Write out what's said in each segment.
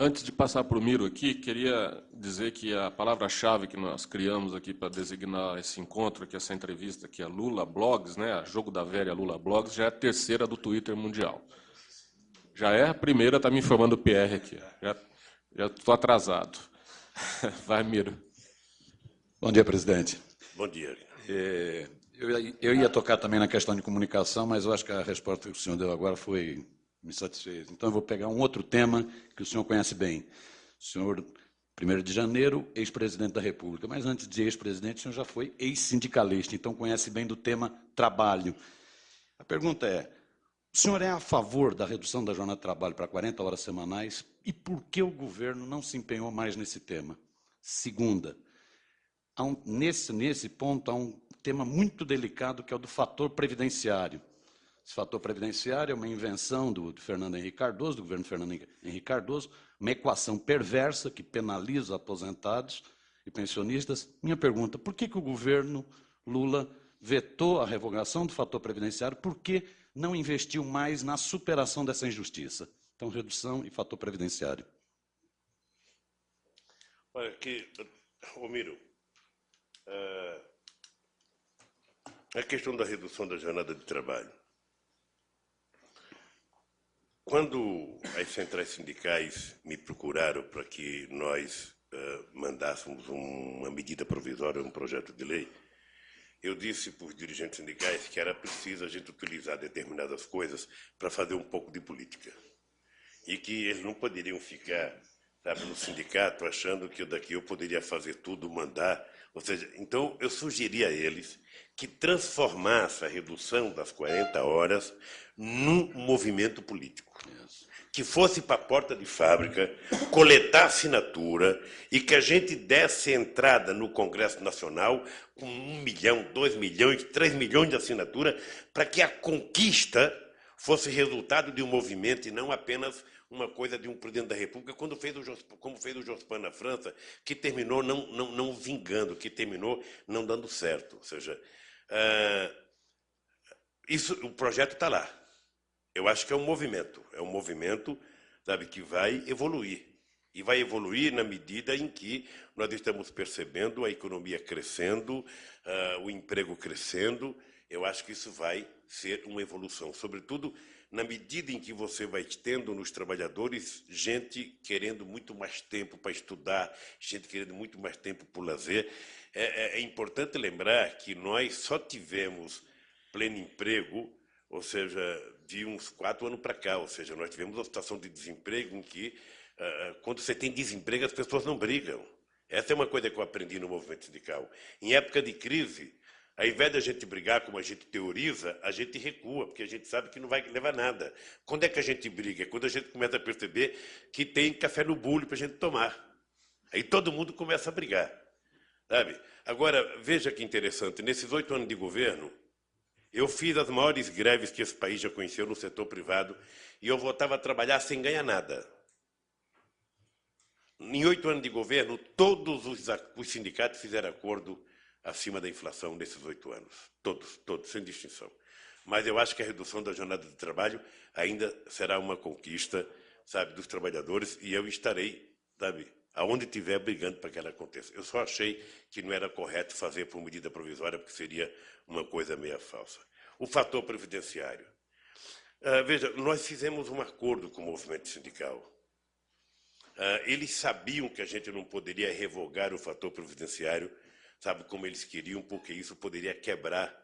Antes de passar para o Miro aqui, queria dizer que a palavra-chave que nós criamos aqui para designar esse encontro, aqui, essa entrevista, que é Lula Blogs, né, Jogo da Velha Lula Blogs, já é a terceira do Twitter mundial. Já é a primeira, está me informando o PR aqui. Já estou atrasado. Vai, Miro. Bom dia, presidente. Bom dia. Eu ia tocar também na questão de comunicação, mas eu acho que a resposta que o senhor deu agora me satisfez. Então, eu vou pegar um outro tema que o senhor conhece bem. O senhor, 1º de janeiro, ex-presidente da República, mas antes de ex-presidente, o senhor já foi ex-sindicalista, então conhece bem do tema trabalho. A pergunta é, o senhor é a favor da redução da jornada de trabalho para 40 horas semanais e por que o governo não se empenhou mais nesse tema? Segunda, nesse ponto há um tema muito delicado que é o do fator previdenciário. Esse fator previdenciário é uma invenção do Fernando Henrique Cardoso, do governo Fernando Henrique Cardoso, uma equação perversa que penaliza aposentados e pensionistas. Minha pergunta, por que o governo Lula vetou a revogação do fator previdenciário? Por que não investiu mais na superação dessa injustiça? Então, redução e fator previdenciário. Olha, Miro, a questão da redução da jornada de trabalho. Quando as centrais sindicais me procuraram para que nós mandássemos uma medida provisória, um projeto de lei, eu disse para os dirigentes sindicais que era preciso a gente utilizar determinadas coisas para fazer um pouco de política. E que eles não poderiam ficar, sabe, no sindicato achando que daqui eu poderia fazer tudo, mandar. Ou seja, então eu sugeri a eles que transformasse a redução das 40 horas num movimento político. Que fosse para a porta de fábrica, coletar assinatura e que a gente desse entrada no Congresso Nacional com 1 milhão, 2 milhões, 3 milhões de assinaturas para que a conquista fosse resultado de um movimento e não apenas uma coisa de um presidente da República, como fez o Jospin na França, que terminou não vingando, que terminou não dando certo. Ou seja, o projeto está lá. Eu acho que é um movimento, sabe, que vai evoluir. E vai evoluir na medida em que nós estamos percebendo a economia crescendo, o emprego crescendo. Eu acho que isso vai ser uma evolução, sobretudo na medida em que você vai tendo nos trabalhadores gente querendo muito mais tempo para estudar, gente querendo muito mais tempo para o lazer. É importante lembrar que nós só tivemos pleno emprego, ou seja, de uns 4 anos para cá, ou seja, nós tivemos uma situação de desemprego em que, quando você tem desemprego, as pessoas não brigam. Essa é uma coisa que eu aprendi no movimento sindical. Em época de crise, ao invés da gente brigar como a gente teoriza, a gente recua, porque a gente sabe que não vai levar nada. Quando é que a gente briga? É quando a gente começa a perceber que tem café no bule para a gente tomar. Aí todo mundo começa a brigar. Sabe? Agora, veja que interessante, nesses 8 anos de governo, eu fiz as maiores greves que esse país já conheceu no setor privado e eu voltava a trabalhar sem ganhar nada. Em 8 anos de governo, todos os sindicatos fizeram acordo acima da inflação nesses 8 anos. Todos, sem distinção. Mas eu acho que a redução da jornada de trabalho ainda será uma conquista, sabe, dos trabalhadores e eu estarei, sabe, aonde estiver brigando para que ela aconteça. Eu só achei que não era correto fazer por medida provisória, porque seria uma coisa meia falsa. O fator previdenciário. Veja, nós fizemos um acordo com o movimento sindical. Eles sabiam que a gente não poderia revogar o fator previdenciário, sabe, como eles queriam, porque isso poderia quebrar,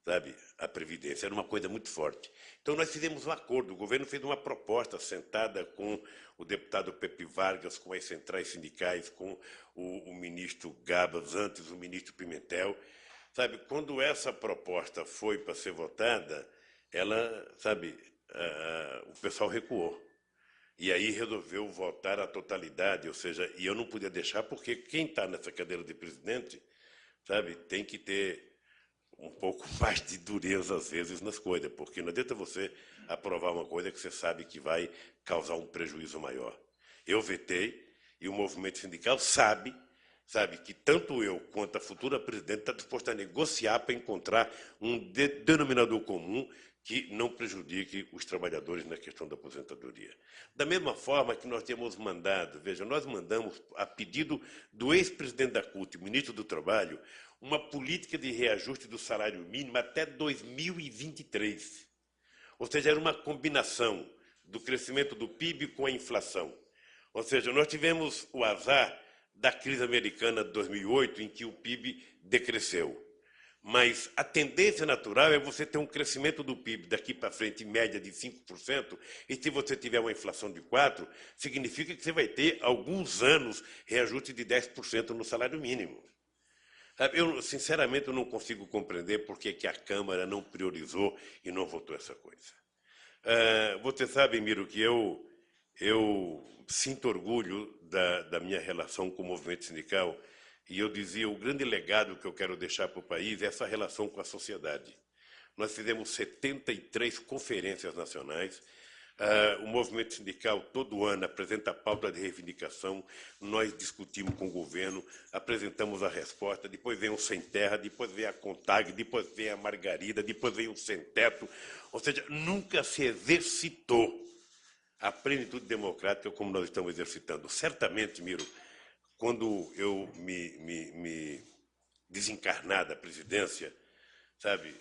sabe, a Previdência. Era uma coisa muito forte. Então, nós fizemos um acordo. O governo fez uma proposta sentada com o deputado Pepe Vargas, com as centrais sindicais, com o ministro Gabas, antes o ministro Pimentel. Sabe, quando essa proposta foi para ser votada, ela, sabe, o pessoal recuou. E aí resolveu votar a totalidade, ou seja, e eu não podia deixar, porque quem está nessa cadeira de presidente, sabe, tem que ter um pouco mais de dureza, às vezes, nas coisas, porque não adianta você aprovar uma coisa que você sabe que vai causar um prejuízo maior. Eu vetei, e o movimento sindical sabe que tanto eu quanto a futura presidente está disposta a negociar para encontrar um denominador comum que não prejudique os trabalhadores na questão da aposentadoria. Da mesma forma que nós temos mandado, veja, nós mandamos, a pedido do ex-presidente da CUT, ministro do Trabalho, uma política de reajuste do salário mínimo até 2023. Ou seja, era uma combinação do crescimento do PIB com a inflação. Ou seja, nós tivemos o azar da crise americana de 2008, em que o PIB decresceu. Mas a tendência natural é você ter um crescimento do PIB daqui para frente, em média, de 5%, e se você tiver uma inflação de 4%, significa que você vai ter, alguns anos, reajuste de 10% no salário mínimo. Eu, sinceramente, eu não consigo compreender por que a Câmara não priorizou e não votou essa coisa. Você sabe, Miro, que eu sinto orgulho da minha relação com o movimento sindical. E eu dizia, o grande legado que eu quero deixar para o país é essa relação com a sociedade. Nós fizemos 73 conferências nacionais. O movimento sindical, todo ano, apresenta a pauta de reivindicação. Nós discutimos com o governo, apresentamos a resposta. Depois vem o Sem Terra, depois vem a CONTAG, depois vem a Margarida, depois vem o Sem Teto. Ou seja, nunca se exercitou a plenitude democrática como nós estamos exercitando. Certamente, Miro, quando eu me desencarnar da presidência, sabe?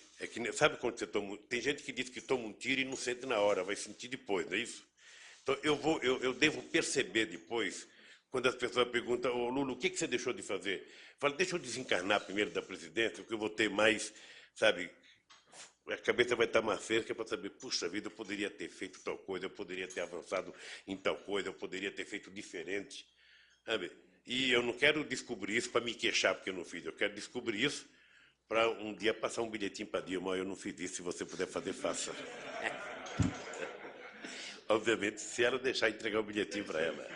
Sabe quando você toma... Tem gente que diz que toma um tiro e não sente na hora, vai sentir depois, não é isso? Então, eu devo perceber depois, quando as pessoas perguntam, ô Lula, o que você deixou de fazer? Eu falo, deixa eu desencarnar primeiro da presidência, porque eu vou ter mais, sabe... A cabeça vai estar mais fresca para saber, puxa vida, eu poderia ter feito tal coisa, eu poderia ter avançado em tal coisa, eu poderia ter feito diferente, sabe? E eu não quero descobrir isso para me queixar porque eu não fiz. Eu quero descobrir isso para um dia passar um bilhetinho para Dilma. Eu não fiz isso, se você puder fazer, faça. Obviamente, se ela deixar entregar o bilhetinho para ela.